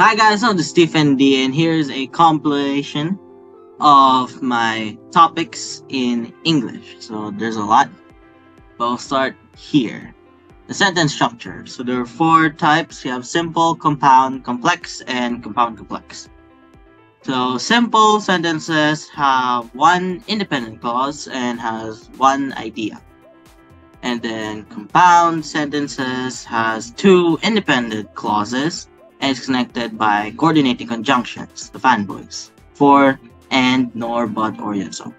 Hi guys, I'm Stephen D, and here's a compilation of my topics in English. So there's a lot, but I'll start here. The sentence structure. So there are four types. You have simple, compound, complex, and compound complex. So simple sentences have one independent clause and has one idea. And then compound sentences has two independent clauses and it's connected by coordinating conjunctions, the fanboys, for, and, nor, but, or, yet, so.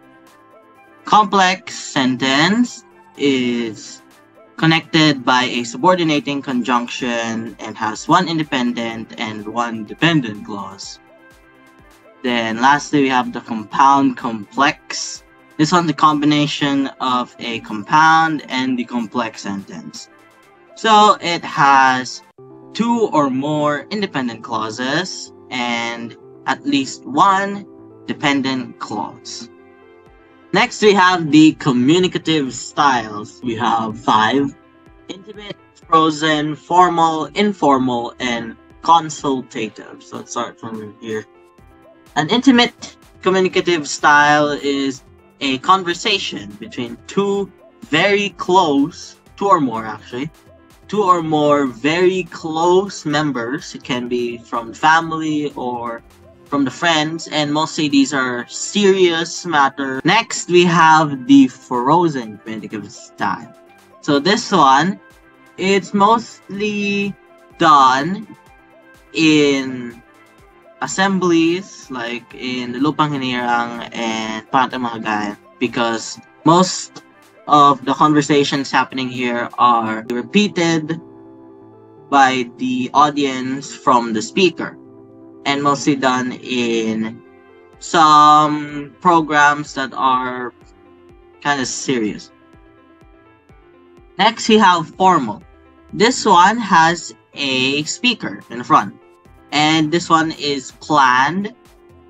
Complex sentence is connected by a subordinating conjunction and has one independent and one dependent clause. Then lastly, we have the compound complex. This one's a combination of a compound and the complex sentence. So it has two or more independent clauses and at least one dependent clause. Next, we have the communicative styles. We have 5: intimate, frozen, formal, informal, and consultative. So let's start from here. An intimate communicative style is a conversation between two or more very close members. It can be from family or from the friends, and mostly these are serious matters. Next, we have the frozen communicative style. So this one, it's mostly done in assemblies like in the Lupang Hinirang and Pantamagayan, because most of the conversations happening here are repeated by the audience from the speaker and mostly done in some programs that are kind of serious. Next, we have formal. This one has a speaker in the front, and this one is planned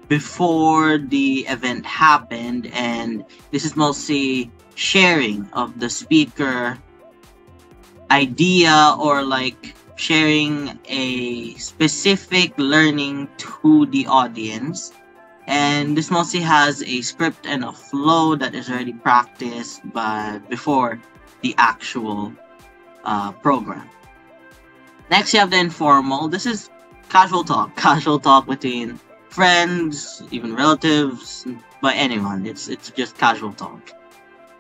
before the event happened, and this is mostly sharing of the speaker idea or like sharing a specific learning to the audience. And this mostly has a script and a flow that is already practiced before the actual program. Next, you have the informal. This is casual talk between friends, even relatives, by anyone. It's just casual talk.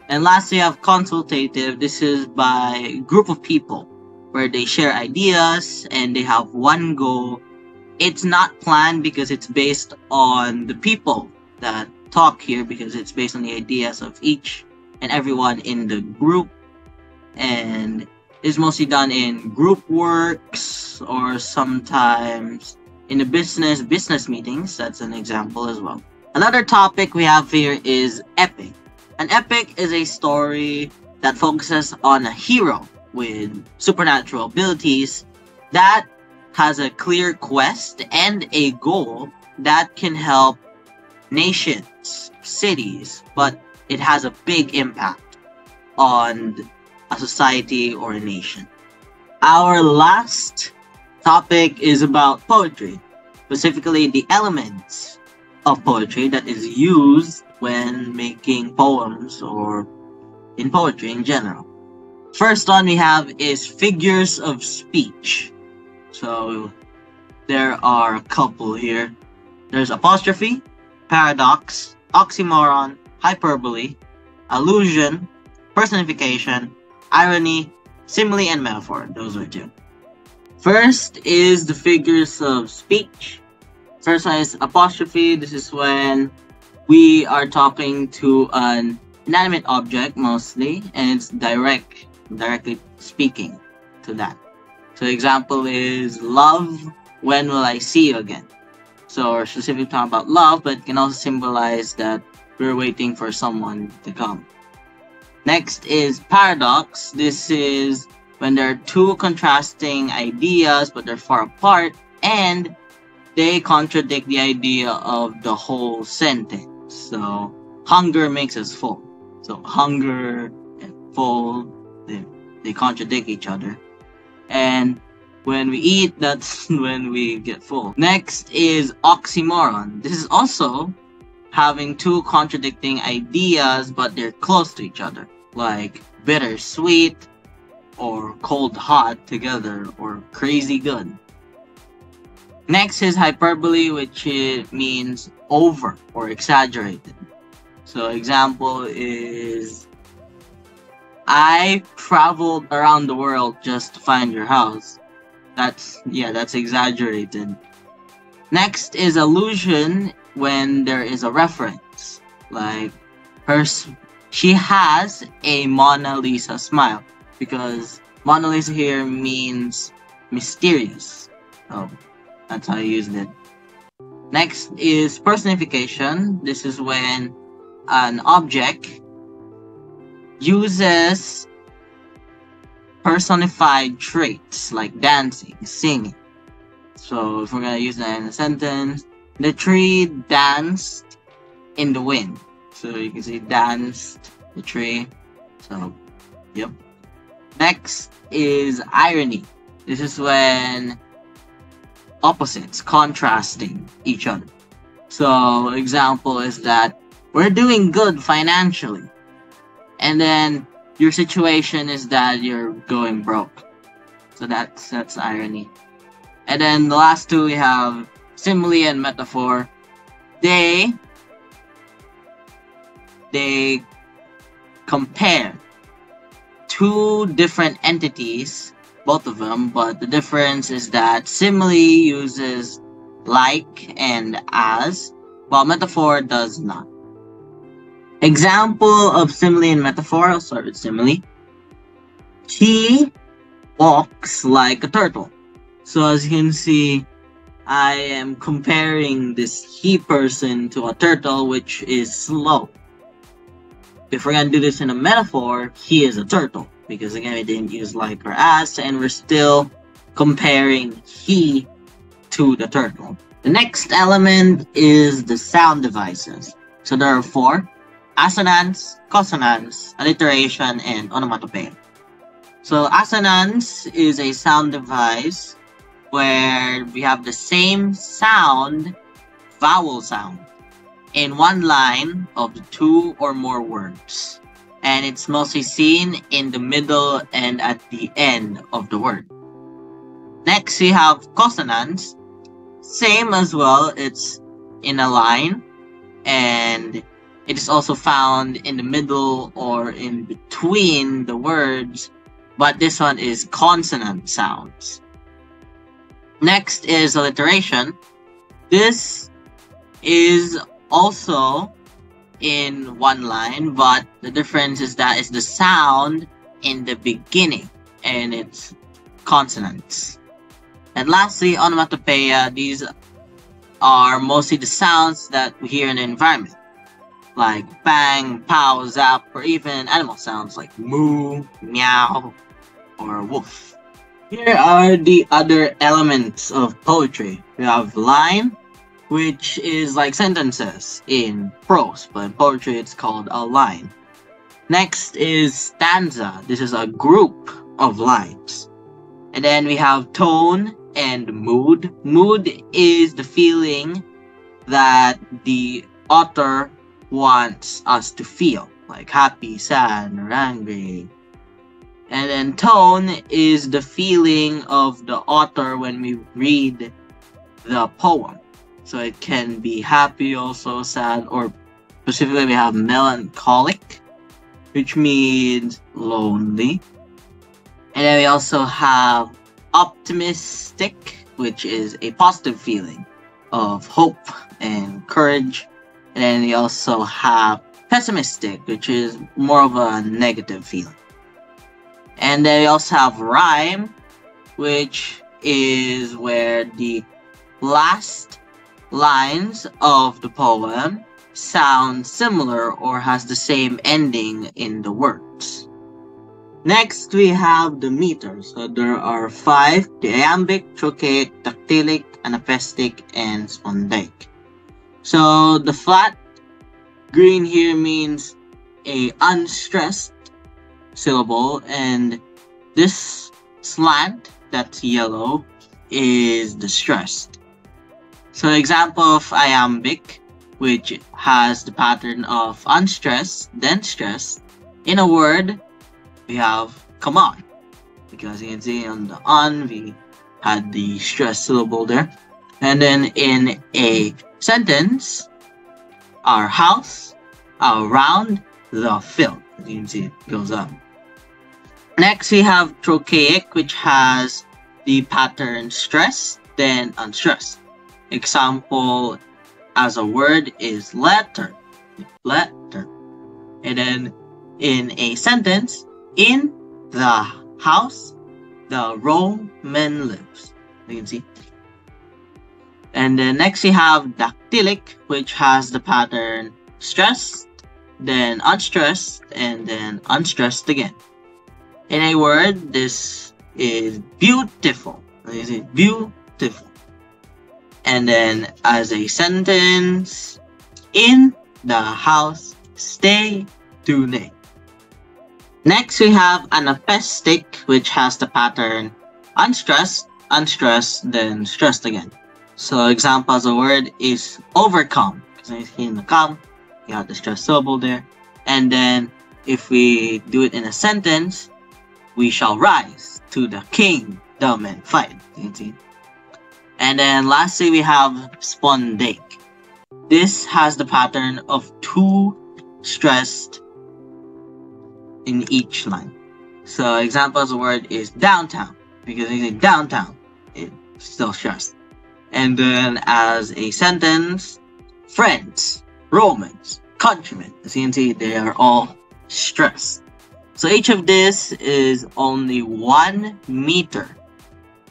And lastly, you have consultative. This is by a group of people where they share ideas and they have one goal. It's not planned because it's based on the people that talk here, because it's based on the ideas of each and everyone in the group. And it's mostly done in group works or sometimes in the business meetings. That's an example as well. Another topic we have here is epic. An epic is a story that focuses on a hero with supernatural abilities that has a clear quest and a goal that can help nations, cities, but it has a big impact on a society or a nation. Our last topic is about poetry, specifically the elements of poetry that is used when making poems or in poetry in general. First one we have is figures of speech. So there are a couple here. There's apostrophe, paradox, oxymoron, hyperbole, allusion, personification, irony, simile, and metaphor. Those are two. First is the figures of speech. First one is apostrophe. This is when we are talking to an inanimate object mostly, and it's directly speaking to that. So example is love, when will I see you again? So we're specifically talking about love, but it can also symbolize that we're waiting for someone to come. Next is paradox. This is when there are two contrasting ideas, but they're far apart, and they contradict the idea of the whole sentence. So hunger makes us full. So hunger and full, they contradict each other. And When we eat, that's when we get full. Next is oxymoron. This is also having two contradicting ideas, but they're close to each other, like bittersweet or cold hot together, or crazy good. Next is hyperbole, which means over or exaggerated. So example is, I traveled around the world just to find your house. That's exaggerated. Next is allusion, when there is a reference, like she has a Mona Lisa smile, because Mona Lisa here means mysterious. Oh, that's how I used it. Next is personification. This is when an object uses personified traits like dancing, singing. So if we're gonna use that in a sentence, the tree danced in the wind. So you can see danced the tree. So, yep. Next is irony. This is when opposites contrasting each other. So example is that we're doing good financially, and then your situation is that you're going broke. So that's irony. And then the last two we have simile and metaphor. They compare two different entities, both of them, but the difference is that simile uses like and as, while metaphor does not. Example of simile and metaphor, I'll start with simile. She walks like a turtle. So as you can see, I am comparing this he person to a turtle, which is slow. If we're gonna do this in a metaphor, he is a turtle, because again, we didn't use like or as, and we're still comparing he to the turtle. The next element is the sound devices. So there are four: assonance, consonance, alliteration, and onomatopoeia. So assonance is a sound device where we have the same sound, vowel sound, in one line of the two or more words. And it's mostly seen in the middle and at the end of the word. Next, we have consonants. Same as well, it's in a line, and it is also found in the middle or in between the words, but this one is consonant sounds. Next is alliteration. This is also in one line, but the difference is that it's the sound in the beginning, and it's consonants. And lastly, onomatopoeia. These are mostly the sounds that we hear in the environment, like bang, pow, zap, or even animal sounds like moo, meow, or woof. Here are the other elements of poetry. We have line, which is like sentences in prose, but in poetry it's called a line. Next is stanza. This is a group of lines. And then we have tone and mood. Mood is the feeling that the author wants us to feel, like happy, sad, or angry. And then tone is the feeling of the author when we read the poem. So it can be happy, also sad, or specifically we have melancholic, which means lonely. And then we also have optimistic, which is a positive feeling of hope and courage. And then we also have pessimistic, which is more of a negative feeling. And then we also have rhyme, which is where the last lines of the poem sound similar or has the same ending in the words. Next, we have the meters. So there are 5: the iambic, trochaic, dactylic, anaphestic, and spondaic. So the flat green here means a unstressed syllable, and this slant that's yellow, is the stressed. So example of iambic, which has the pattern of unstressed, then stressed. In a word, we have come on. Because you can see on the on, we had the stressed syllable there. And then in a sentence, our house, around the field. As you can see, it goes up. Next, we have trochaic, which has the pattern stressed, then unstressed. Example as a word is letter, letter. And then in a sentence, in the house, the Roman lives. You can see. And then next we have dactylic, which has the pattern stressed, then unstressed, and then unstressed again. In a word, this is beautiful. You see, beautiful. And then as a sentence, in the house, stay tuned. Next, we have anapestic, which has the pattern unstressed, unstressed, then stressed again. So example as a word is overcome. Because in the come, you have the stressed syllable there. And then if we do it in a sentence, we shall rise to the kingdom and fight. You can see. And then lastly, we have spondaic. This has the pattern of two stressed in each line. So example as a word is downtown, because you say downtown, it's still stressed. And then as a sentence, friends, Romans, countrymen. As you can see, they are all stressed. So each of this is only 1 meter.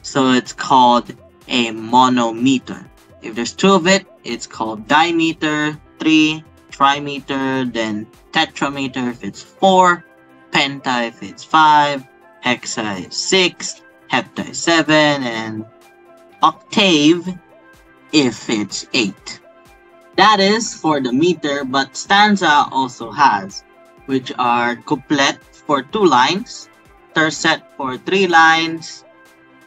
So it's called a monometer. If there's 2 of it, it's called dimeter, 3, trimeter, then tetrameter if it's 4, penta if it's 5, hexa is 6, hepta is 7, and octave if it's 8. That is for the meter, but stanza also has, which are couplet for 2 lines, tercet for 3 lines,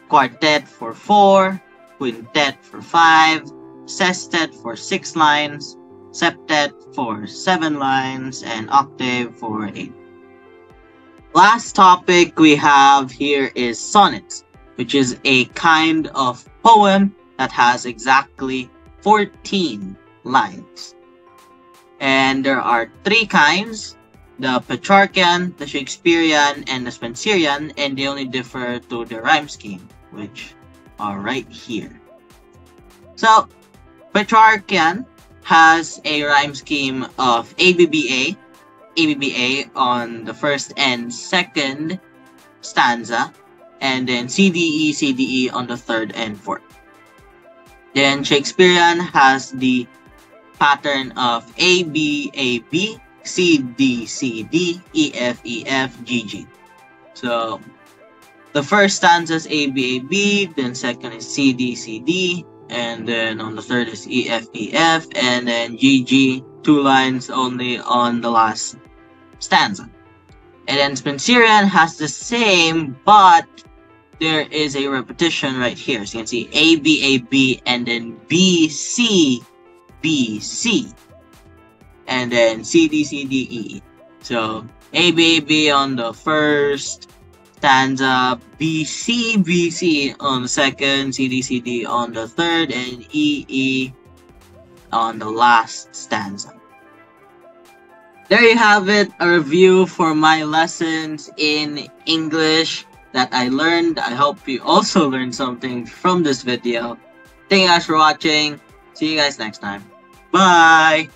quartet for 4, quintet for 5, sestet for 6 lines, septet for 7 lines, and octave for 8. Last topic we have here is sonnets, which is a kind of poem that has exactly 14 lines. And there are 3 kinds, the Petrarchian, the Shakespearean, and the Spenserian, and they only differ to the rhyme scheme, which are right here. So, Petrarchian has a rhyme scheme of ABBA, ABBA on the first and second stanza, and then CDE, CDE on the third and fourth. Then Shakespearean has the pattern of ABAB, CD, CD, EF, EF, GG. So the first stanza is ABAB, then second is CD, CD, and then on the third is EF, EF, and then GG, 2 lines only on the last stanza. And then Spenserian has the same, but there is a repetition right here. So you can see A, B, A, B, and then B, C, B, C. And then C, D, C, D, E. So A, B, A, B on the first stanza, B, C, B, C on the second, C, D, C, D on the third, and E, E on the last stanza. There you have it, a review for my lessons in English that I learned. I hope you also learned something from this video. Thank you guys for watching. See you guys next time. Bye!